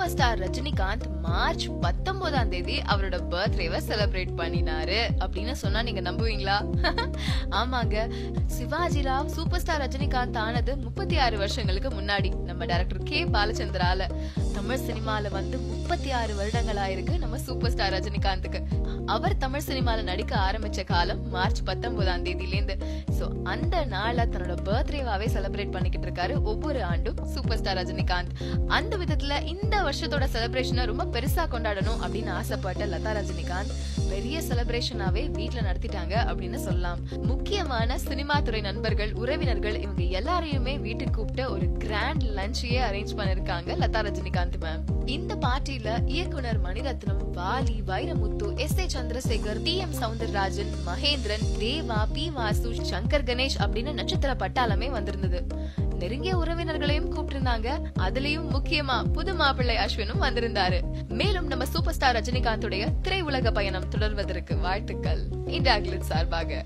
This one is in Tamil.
சூப்பர் ஸ்டார் ரஜினிகாந்த் மார்ச் 19ஆம் தேதி அவரோட பர்த்டேவை செலிப்ரேட் பண்ணினாரு அப்படின்னு சொன்னா நீங்க நம்புவீங்களா? ஆமாங்க, சிவாஜி ராவ் சூப்பர் ஸ்டார் ரஜினிகாந்த் ஆனது 36 வருஷங்களுக்கு முன்னாடி நம்ம டைரக்டர் கே பாலச்சந்திரால. தமிழ் சினிமால வந்து 36 வருடங்களா இருக்கு நம்ம சூப்பர் ஸ்டார் ரஜினிகாந்துக்கு. அவர் தமிழ் சினிமால நடிக்க ஆரம்பிச்ச காலம் மார்ச் 19ஆம் தேதியிலேருந்து. சோ அந்த நாள தன்னோட பர்த்டேவாவே செலிப்ரேட் பண்ணிக்கிட்டு இருக்காரு ஒவ்வொரு ஆண்டும் சூப்பர் ஸ்டார் ரஜினிகாந்த். அந்த விதத்துல இந்த வருஷத்தோட செலிப்ரேஷனை ரொம்ப பெருசா கொண்டாடணும் அப்படின்னு ஆசைப்பட்ட லதா ரஜினிகாந்த் பெரிய செலிப்ரேஷனாவே வீட்டுல நடத்திட்டாங்க அப்படின்னு சொல்லலாம். முக்கியமான சினிமா துறை நண்பர்கள், உறவினர்கள் இவங்க எல்லாரையுமே வீட்டுக்கு கூப்பிட்டு ஒரு கிராண்ட் லஞ்சையே அரேஞ்ச் பண்ணிருக்காங்க லதா ரஜினிகாந்த் மேம். இந்த பார்ட்டியில இயக்குனர் மணிரத்னம், வாலி, வைரமுத்து, எஸ்.ஏ. சந்திரசேகர், டி.எம். சௌந்தரராஜன், மகேந்திரன், தேவா, பி. வாசு, சங்கர் கணேஷ் அப்படின்னு நட்சத்திர பட்டாளமே வந்திருந்தது. நெருங்கிய உறவினர்களையும் கூப்பிட்டிருந்தாங்க. அதுலயும் முக்கியமா புது மாப்பிள்ளை அஸ்வினும் வந்திருந்தாரு. மேலும் நம்ம சூப்பர் ஸ்டார் ரஜினிகாந்துடைய திரை உலக பயணம் தொடர்வதற்கு வாழ்த்துக்கள் இந்தியா கிளிட்ஸ் சார்பாக.